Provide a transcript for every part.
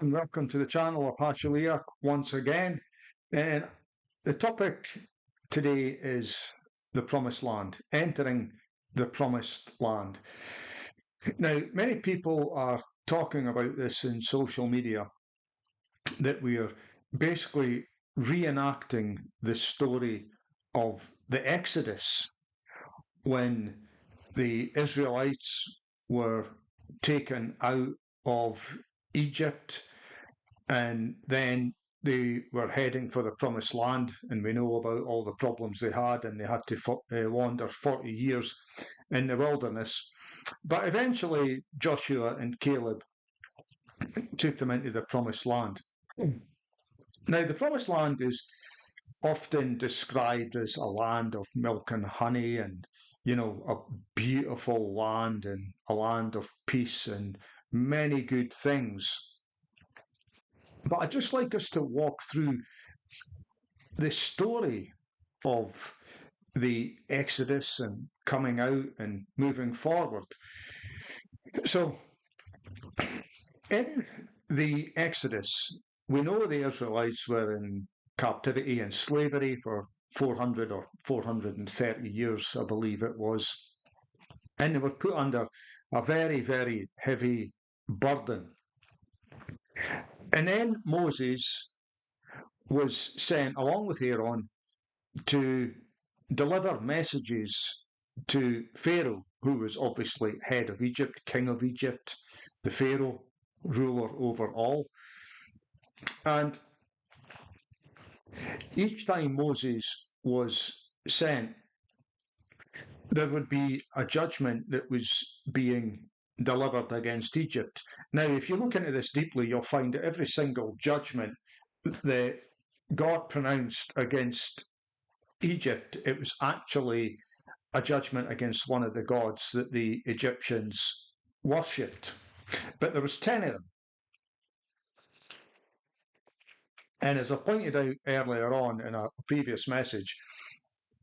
And welcome to the channel of Hatchalia once again. And the topic today is the Promised Land, entering the Promised Land. Now, many people are talking about this in social media, that we are basically reenacting the story of the Exodus when the Israelites were taken out of Egypt and then they were heading for the Promised Land, and we know about all the problems they had, and they had to wander 40 years in the wilderness. But eventually, Joshua and Caleb took them into the Promised Land. Now, the Promised Land is often described as a land of milk and honey, and a beautiful land, and a land of peace, and many good things. But I'd just like us to walk through the story of the Exodus and coming out and moving forward. So, in the Exodus, we know the Israelites were in captivity and slavery for 400 or 430 years, I believe it was. And they were put under a very, very heavy burden. And then Moses was sent, along with Aaron, to deliver messages to Pharaoh, who was obviously head of Egypt, king of Egypt, the Pharaoh, ruler over all. And each time Moses was sent, there would be a judgment that was being delivered against Egypt. Now, if you look into this deeply, you'll find that every single judgment that God pronounced against Egypt, it was actually a judgment against one of the gods that the Egyptians worshipped. But there was 10 of them. And as I pointed out earlier on in a previous message,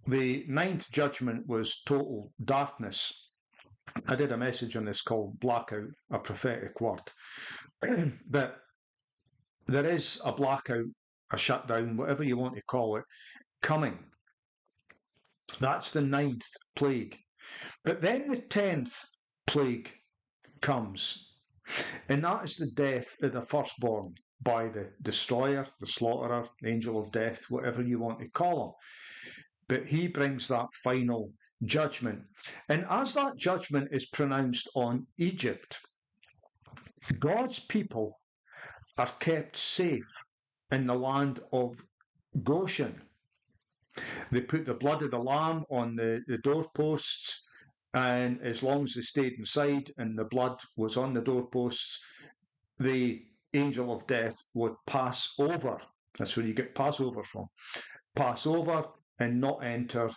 the 9th judgment was total darkness. I did a message on this called Blackout, a prophetic word. But there is a blackout, a shutdown, whatever you want to call it, coming. That's the 9th plague. But then the 10th plague comes, and that is the death of the firstborn by the destroyer, the slaughterer, the angel of death, whatever you want to call him. But he brings that final judgment. And as that judgment is pronounced on Egypt, God's people are kept safe in the land of Goshen. They put the blood of the lamb on the doorposts, and as long as they stayed inside and the blood was on the doorposts, the angel of death would pass over. That's where you get Passover from. Pass over and not enter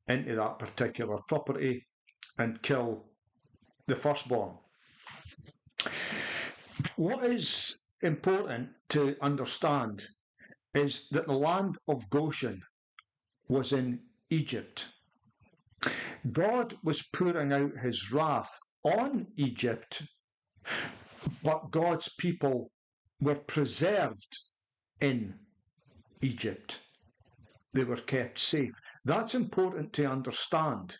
into that particular property and kill the firstborn. What is important to understand is that the land of Goshen was in Egypt. God was pouring out his wrath on Egypt, but God's people were preserved in Egypt. They were kept safe. That's important to understand,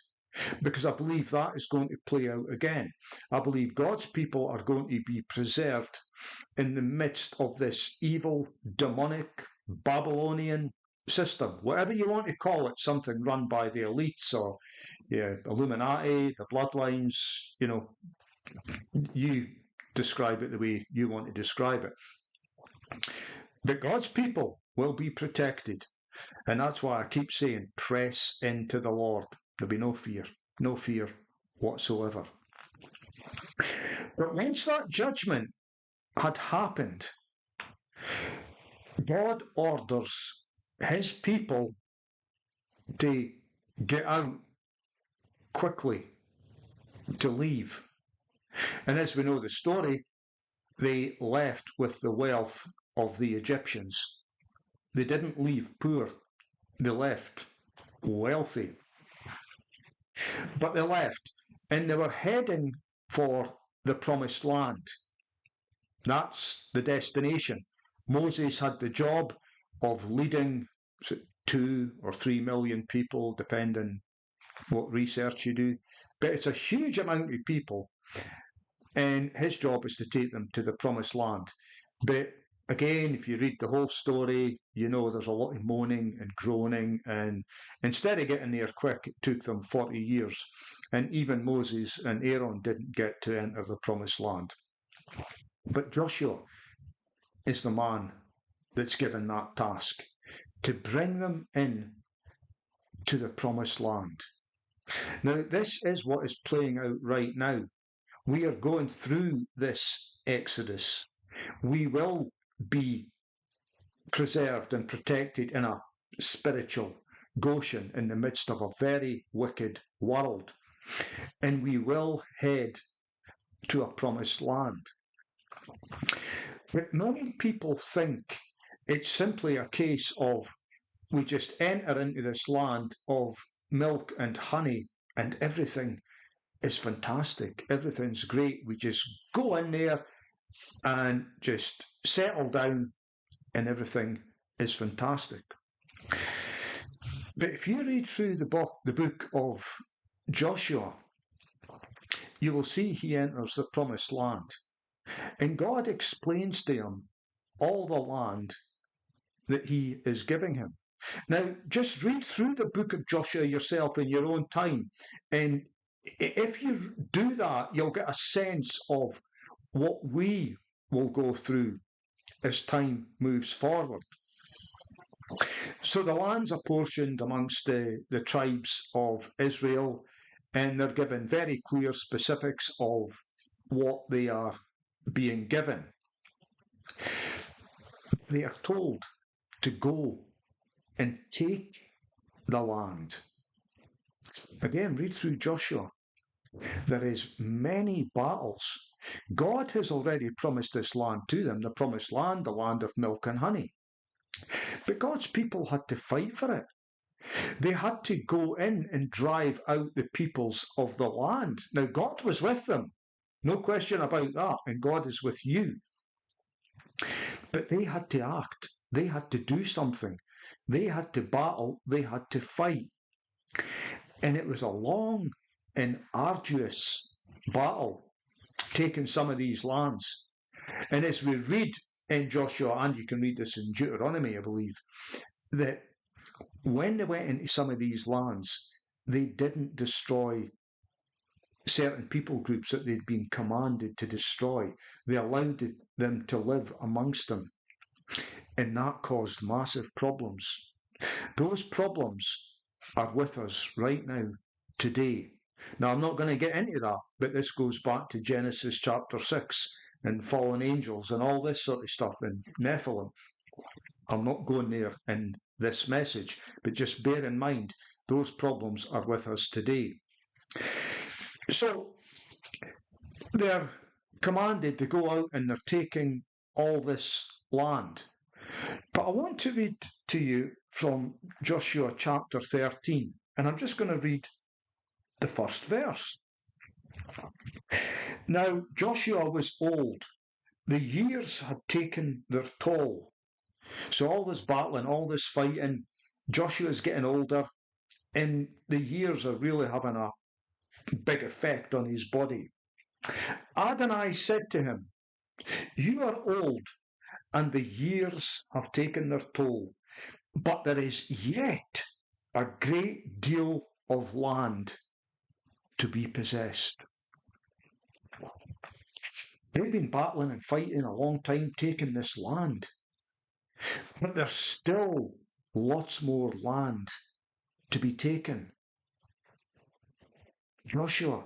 because I believe that is going to play out again. I believe God's people are going to be preserved in the midst of this evil, demonic, Babylonian system, whatever you want to call it, something run by the elites or Illuminati, the bloodlines, you describe it the way you want to describe it. But God's people will be protected. And that's why I keep saying, press into the Lord. There'll be no fear whatsoever. But once that judgment had happened, God orders his people to get out quickly, to leave. And as we know the story, they left with the wealth of the Egyptians. They didn't leave poor, they left wealthy. But they left, and they were heading for the Promised Land. That's the destination. Moses had the job of leading 2 or 3 million people, depending what research you do. But it's a huge amount of people, and his job is to take them to the promised land. But again, if you read the whole story, you know there's a lot of moaning and groaning, and instead of getting there quick, it took them 40 years. And even Moses and Aaron didn't get to enter the promised land. But Joshua is the man that's given that task to bring them in to the promised land. Now, this is what is playing out right now. We are going through this Exodus. We will be preserved and protected in a spiritual Goshen in the midst of a very wicked world. And we will head to a promised land. But many people think it's simply a case of we just enter into this land of milk and honey and everything is fantastic. Everything's great. We just go in there and just settle down and everything is fantastic. But if you read through the book of Joshua, you will see he enters the promised land. And God explains to him all the land that he is giving him. Now, just read through the book of Joshua yourself in your own time. And if you do that, you'll get a sense of what we will go through as time moves forward. So the land's apportioned amongst the tribes of Israel, and they're given very clear specifics of what they are being given. They are told to go and take the land. Again, read through Joshua. There is many battles. God has already promised this land to them, the promised land, the land of milk and honey. But God's people had to fight for it. They had to go in and drive out the peoples of the land. Now, God was with them. No question about that. And God is with you. But they had to act. They had to do something. They had to battle. They had to fight. And it was a long and arduous battle taking some of these lands. And as we read in Joshua, and you can read this in Deuteronomy, I believe, that when they went into some of these lands, they didn't destroy certain people groups that they'd been commanded to destroy. They allowed them to live amongst them. And that caused massive problems. Those problems are with us right now, today. Now, I'm not going to get into that, but this goes back to Genesis chapter 6 and fallen angels and all this sort of stuff and Nephilim. I'm not going there in this message, but just bear in mind, those problems are with us today. So, they're commanded to go out and they're taking all this land. But I want to read to you from Joshua chapter 13, and I'm just going to read the first verse. Now, Joshua was old. The years had taken their toll. So all this battling, all this fighting, Joshua's getting older, and the years are really having a big effect on his body. Adonai said to him, "You are old, and the years have taken their toll, but there is yet a great deal of land to be possessed." They've been battling and fighting a long time, taking this land. But there's still lots more land to be taken. Joshua,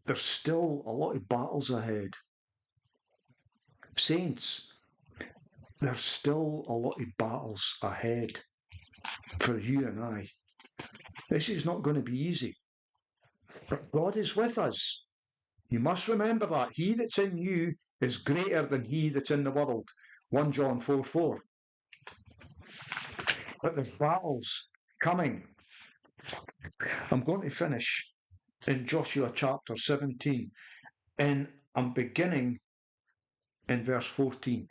there's still a lot of battles ahead. Saints, there's still a lot of battles ahead for you and I. This is not going to be easy. But God is with us. You must remember that. He that's in you is greater than he that's in the world. 1 John 4:4. But there's battles coming. I'm going to finish in Joshua chapter 17, and I'm beginning in verse 14.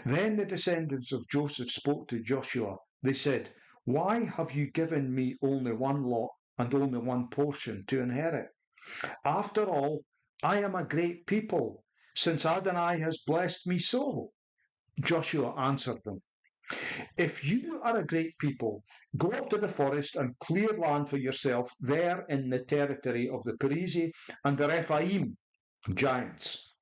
Then the descendants of Joseph spoke to Joshua. They said, "Why have you given me only one lot and only one portion to inherit? After all, I am a great people, since Adonai has blessed me so." Joshua answered them, "If you are a great people, go up to the forest and clear land for yourself there in the territory of the Perizi and the Rephaim giants,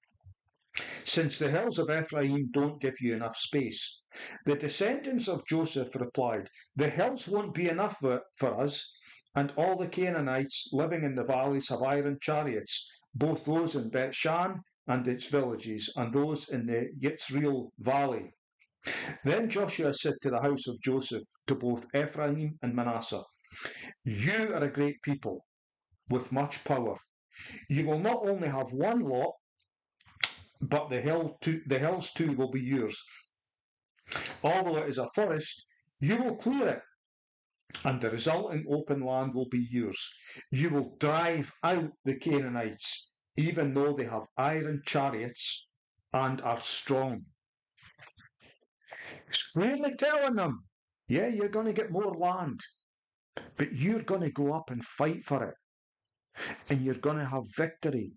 since the hills of Ephraim don't give you enough space." The descendants of Joseph replied, "The hills won't be enough for us, and all the Canaanites living in the valleys have iron chariots, both those in Beth-shan and its villages, and those in the Yitzreel valley." Then Joshua said to the house of Joseph, to both Ephraim and Manasseh, "You are a great people with much power. You will not only have one lot, but the hills too will be yours. Although it is a forest, you will clear it, and the resulting open land will be yours. You will drive out the Canaanites, even though they have iron chariots and are strong. It's clearly telling them, yeah, you're going to get more land, but you're going to go up and fight for it, and you're going to have victory,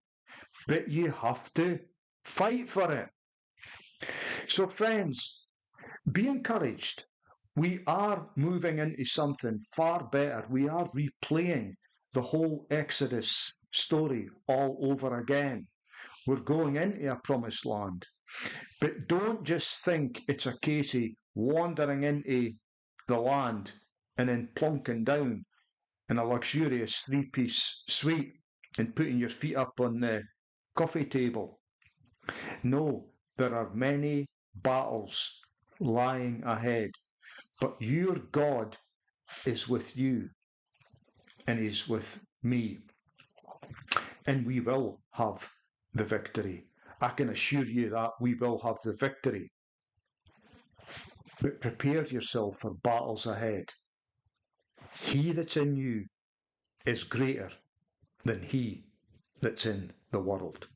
but you have to fight for it. So friends, be encouraged. We are moving into something far better. We are replaying the whole Exodus story all over again. We're going into a promised land. But don't just think it's a case of wandering into the land and then plonking down in a luxurious three-piece suite and putting your feet up on the coffee table. No, there are many battles lying ahead. But your God is with you and is with me. And we will have the victory. I can assure you that we will have the victory. But prepare yourself for battles ahead. He that's in you is greater than he that's in the world.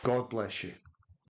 God bless you.